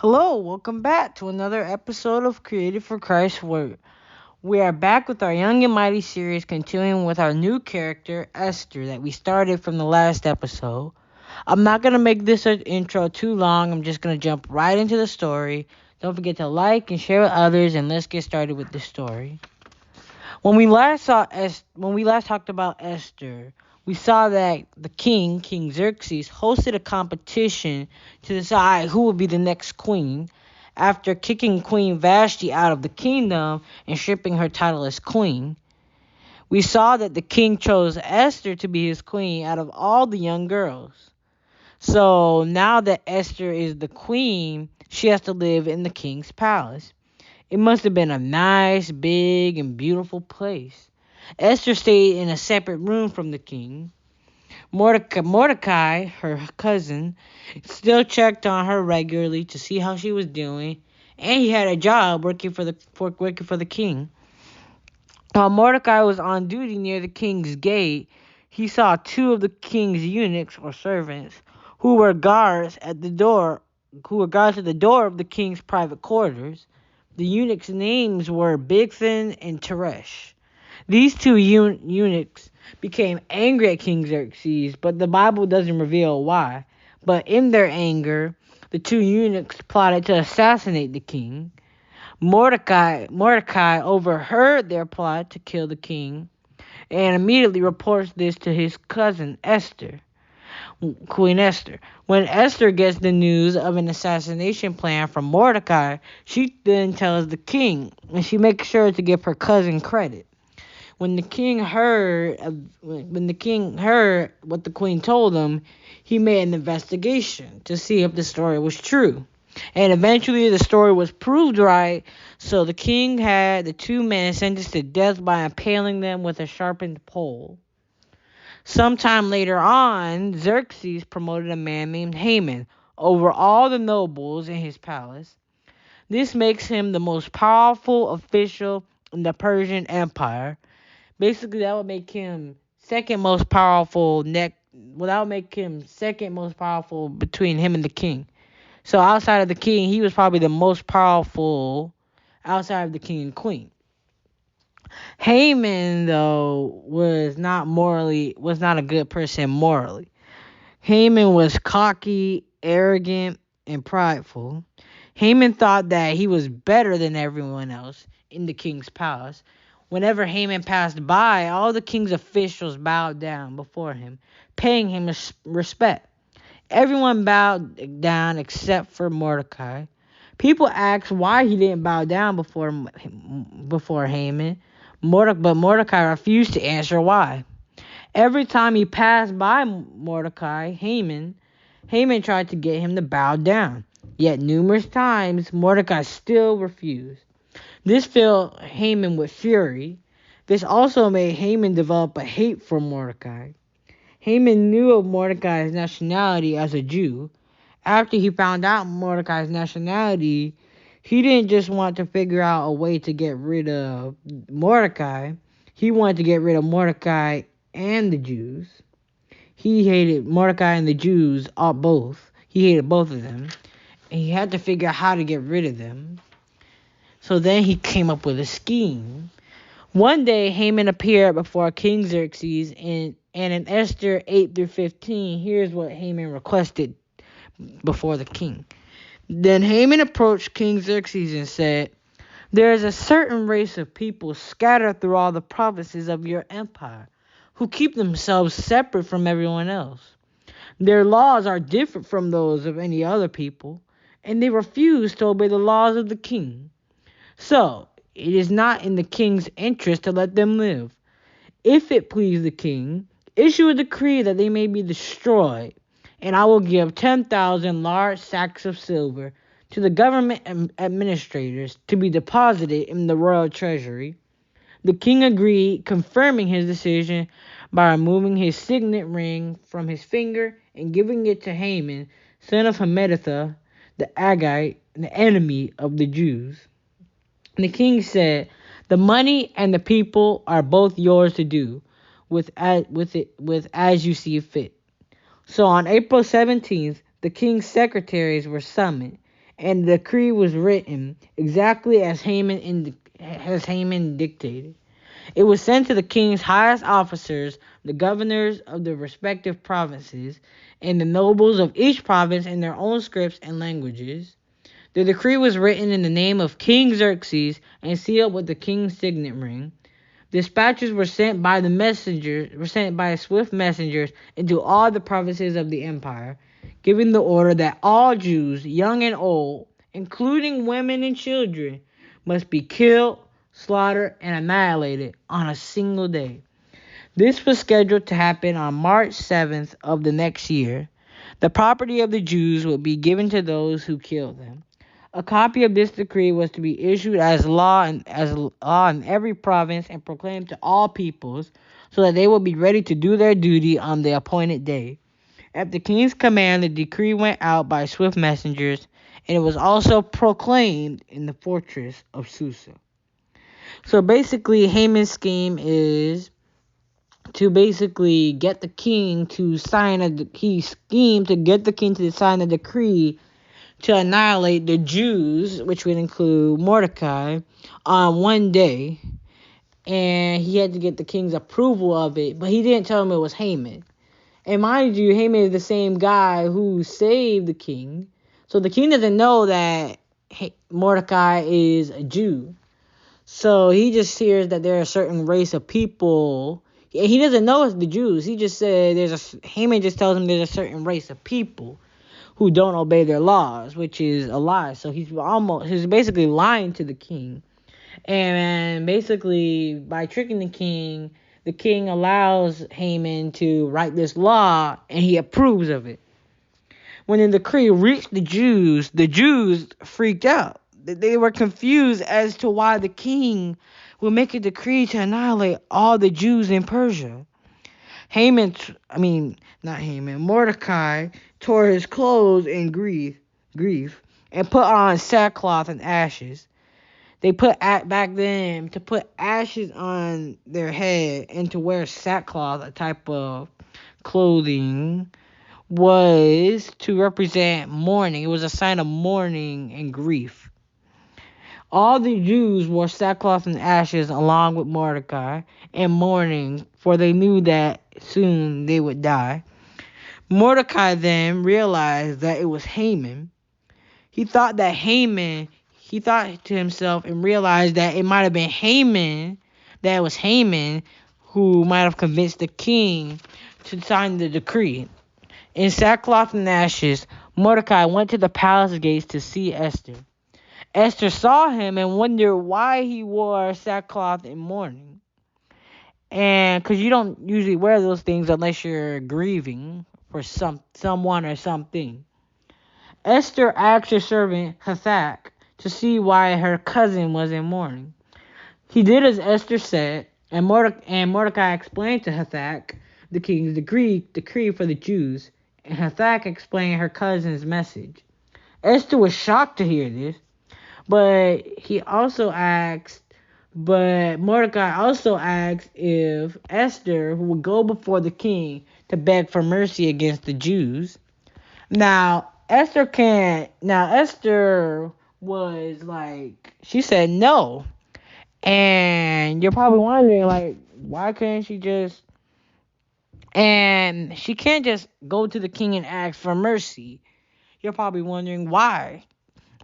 Hello, welcome back to another episode of Created for Christ's Word. We are back with our Young and Mighty series, continuing with our new character, Esther, that we started from the last episode. I'm not going to make this an intro too long. I'm just going to jump right into the story. Don't forget to like and share with others, and let's get started with the story. When we last talked about Esther, we saw that the King Xerxes, hosted a competition to decide who would be the next queen after kicking Queen Vashti out of the kingdom and stripping her title as queen. We saw that the king chose Esther to be his queen out of all the young girls. So now that Esther is the queen, she has to live in the king's palace. It must have been a nice, big, and beautiful place. Esther stayed in a separate room from the king. Mordecai, her cousin, still checked on her regularly to see how she was doing, and he had a job working for the king. While Mordecai was on duty near the king's gate, he saw two of the king's eunuchs or servants who were guards at the door of the king's private quarters. The eunuchs' names were Bigthan and Teresh. These two eunuchs became angry at King Xerxes, but the Bible doesn't reveal why. But in their anger, the two eunuchs plotted to assassinate the king. Mordecai overheard their plot to kill the king and immediately reports this to his cousin Queen Esther. When Esther gets the news of an assassination plan from Mordecai, she then tells the king, and she makes sure to give her cousin credit. When the king heard what the queen told him, he made an investigation to see if the story was true. And eventually the story was proved right, so the king had the two men sentenced to death by impaling them with a sharpened pole. Sometime later on, Xerxes promoted a man named Haman over all the nobles in his palace. This makes him the most powerful official in the Persian Empire. Basically, that would make him second most powerful second most powerful between him and the king. So outside of the king, he was probably the most powerful outside of the king and queen. Haman, though, was not a good person morally. Haman was cocky, arrogant, and prideful. Haman thought that he was better than everyone else in the king's palace. Whenever Haman passed by, all the king's officials bowed down before him, paying him respect. Everyone bowed down except for Mordecai. People asked why he didn't bow down before Haman, but Mordecai refused to answer why. Every time he passed by Haman tried to get him to bow down. Yet numerous times, Mordecai still refused. This filled Haman with fury. This also made Haman develop a hate for Mordecai. Haman knew of Mordecai's nationality as a Jew. After he found out Mordecai's nationality, he didn't just want to figure out a way to get rid of Mordecai. He wanted to get rid of Mordecai and the Jews. He hated Mordecai and the Jews both. He hated both of them. And he had to figure out how to get rid of them. So then he came up with a scheme. One day, Haman appeared before King Xerxes, and in Esther 8-15, here's what Haman requested before the king. Then Haman approached King Xerxes and said, "There is a certain race of people scattered through all the provinces of your empire, who keep themselves separate from everyone else. Their laws are different from those of any other people, and they refuse to obey the laws of the king. So, it is not in the king's interest to let them live. If it please the king, issue a decree that they may be destroyed, and I will give 10,000 large sacks of silver to the government administrators to be deposited in the royal treasury." The king agreed, confirming his decision by removing his signet ring from his finger and giving it to Haman, son of Hammedatha, the Agagite, the enemy of the Jews. The king said, "The money and the people are both yours to do with as you see fit." So on April 17th, the king's secretaries were summoned, and the decree was written exactly as Haman dictated. It was sent to the king's highest officers, the governors of the respective provinces, and the nobles of each province in their own scripts and languages. The decree was written in the name of King Xerxes and sealed with the king's signet ring. Dispatches were sent by swift messengers into all the provinces of the empire, giving the order that all Jews, young and old, including women and children, must be killed, slaughtered, and annihilated on a single day. This was scheduled to happen on March 7th of the next year. The property of the Jews would be given to those who killed them. A copy of this decree was to be issued as law in every province and proclaimed to all peoples, so that they would be ready to do their duty on the appointed day. At the king's command, the decree went out by swift messengers, and it was also proclaimed in the fortress of Susa. So basically, Haman's scheme is to basically get the king to sign he schemed to get the king to sign a decree to annihilate the Jews, which would include Mordecai, on one day. And he had to get the king's approval of it, but he didn't tell him it was Haman. And mind you, Haman is the same guy who saved the king. So the king doesn't know that Mordecai is a Jew. So he just hears that there are a certain race of people. He doesn't know it's the Jews. He just said Haman just tells him there's a certain race of people who don't obey their laws, which is a lie. So he's basically lying to the king. And basically, by tricking the king allows Haman to write this law, and he approves of it. When the decree reached the Jews freaked out. They were confused as to why the king would make a decree to annihilate all the Jews in Persia. Mordecai tore his clothes in grief and put on sackcloth and ashes. They back then to put ashes on their head and to wear sackcloth, a type of clothing, was to represent mourning. It was a sign of mourning and grief. All the Jews wore sackcloth and ashes along with Mordecai and mourning, for they knew that soon they would die. Mordecai then realized that it was Haman. He thought to himself and realized that it might have been Haman, that it was Haman who might have convinced the king to sign the decree. In sackcloth and ashes, Mordecai went to the palace gates to see Esther. Esther saw him and wondered why he wore sackcloth in mourning. And because you don't usually wear those things unless you're grieving for someone or something. Esther asked her servant Hathach to see why her cousin was in mourning. He did as Esther said, and Mordecai explained to Hathach the king's decree for the Jews, and Hathach explained her cousin's message. Esther was shocked to hear this, but Mordecai also asked if Esther would go before the king to beg for mercy against the Jews. Now, Esther was like, she said no. And you're probably wondering, like, why couldn't she just... And she can't just go to the king and ask for mercy. You're probably wondering why.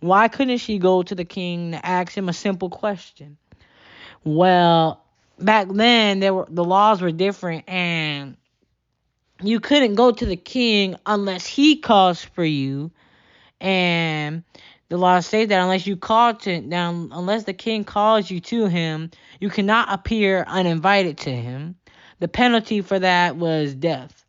Why couldn't she go to the king to ask him a simple question? Well, back then, the laws were different, and you couldn't go to the king unless he calls for you. And the law says that unless the king calls you to him, you cannot appear uninvited to him. The penalty for that was death.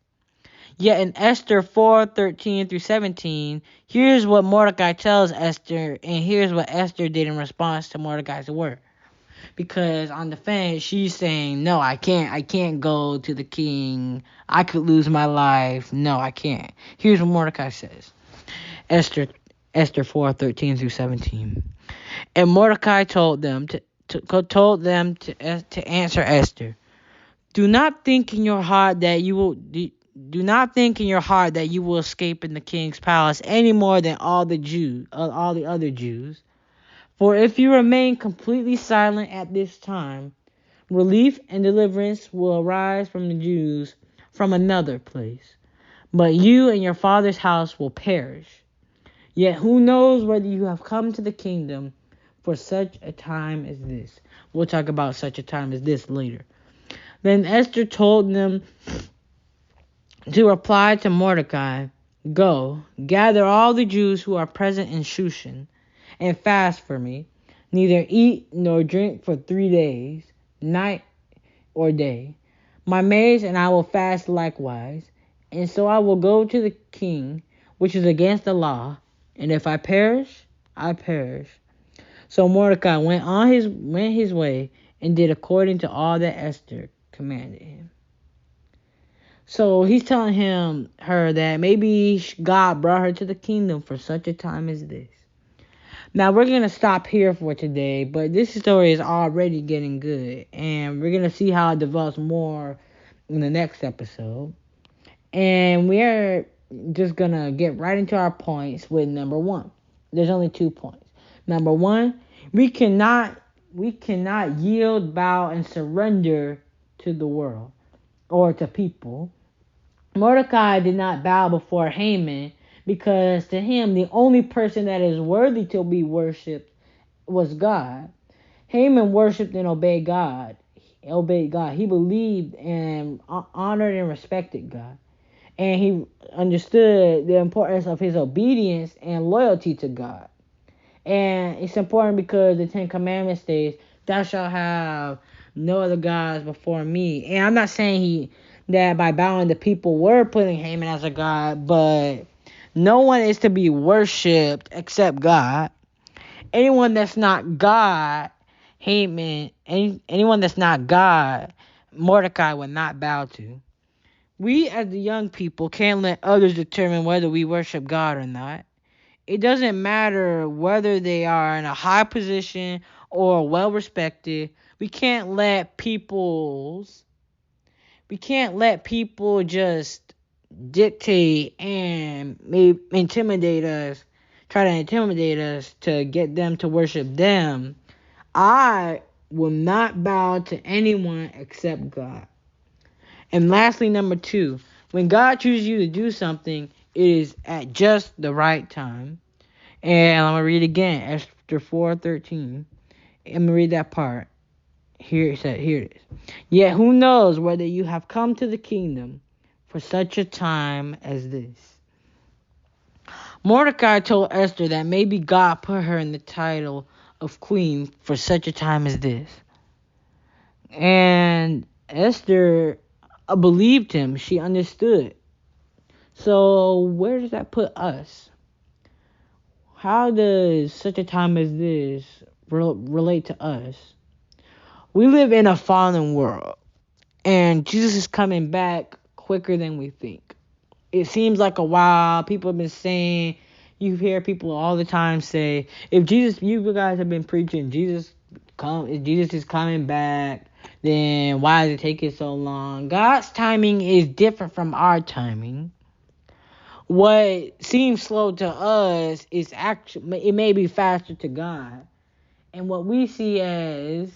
Yet in Esther 4:13-17, here's what Mordecai tells Esther, and here's what Esther did in response to Mordecai's word. Because on the fence, she's saying, no, I can't go to the king. I could lose my life. No, I can't. Here's what Mordecai says. Esther 4:13-17. And Mordecai told them to answer Esther. Do not think in your heart that you will Do not think in your heart that you will escape in the king's palace any more than all the other Jews. For if you remain completely silent at this time, relief and deliverance will arise from the Jews from another place. But you and your father's house will perish. Yet who knows whether you have come to the kingdom for such a time as this. We'll talk about such a time as this later. Then Esther told them to reply to Mordecai, "Go, gather all the Jews who are present in Shushan, and fast for me. Neither eat nor drink for 3 days, night or day. My maids and I will fast likewise, and so I will go to the king, which is against the law, and if I perish, I perish." So Mordecai went his way and did according to all that Esther commanded him. So he's telling her that maybe God brought her to the kingdom for such a time as this. Now we're going to stop here for today, but this story is already getting good, and we're going to see how it develops more in the next episode. And we're just going to get right into our points with number 1. There's only 2 points. Number 1, we cannot yield, bow, and surrender to the world or to people. Mordecai did not bow before Haman because to him the only person that is worthy to be worshipped was God. Haman worshipped and obeyed God. He believed and honored and respected God. And he understood the importance of his obedience and loyalty to God. And it's important because the 10 Commandments states, "Thou shalt have no other gods before me." And I'm not saying that by bowing the people were putting Haman as a god, but no one is to be worshipped except God. Anyone that's not God, anyone that's not God, Mordecai would not bow to. We as the young people can't let others determine whether we worship God or not. It doesn't matter whether they are in a high position or well respected. We can't let people just dictate and maybe try to intimidate us to get them to worship them. I will not bow to anyone except God. And lastly, number 2, when God chooses you to do something, it is at just the right time. And I'm going to read again, Esther 4:13. I'm going to read that part. Here it is. "Yet who knows whether you have come to the kingdom for such a time as this." Mordecai told Esther that maybe God put her in the title of queen for such a time as this. And Esther believed him. She understood. So where does that put us? How does such a time as this relate to us? We live in a fallen world, and Jesus is coming back quicker than we think. It seems like a while. People have been saying, you hear people all the time say, if you guys have been preaching if Jesus is coming back, then why is it taking so long? God's timing is different from our timing. What seems slow to us is actually, it may be faster to God. And what we see as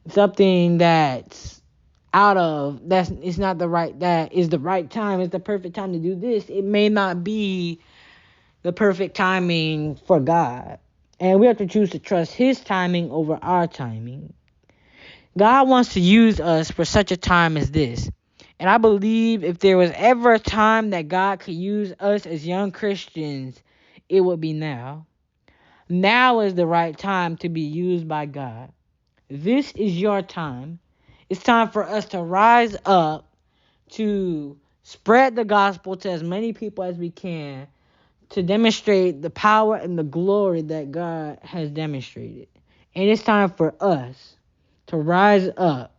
something that is the right time, it's the perfect time to do this, it may not be the perfect timing for God. And we have to choose to trust his timing over our timing. God wants to use us for such a time as this. And I believe if there was ever a time that God could use us as young Christians, it would be now. Now is the right time to be used by God. This is your time. It's time for us to rise up, to spread the gospel to as many people as we can, to demonstrate the power and the glory that God has demonstrated. And it's time for us to rise up.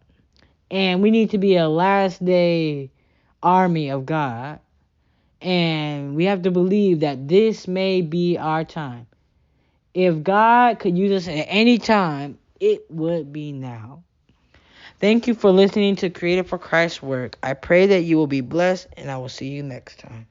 And we need to be a last day army of God. And we have to believe that this may be our time. If God could use us at any time, it would be now. Thank you for listening to Creative for Christ's work. I pray that you will be blessed, and I will see you next time.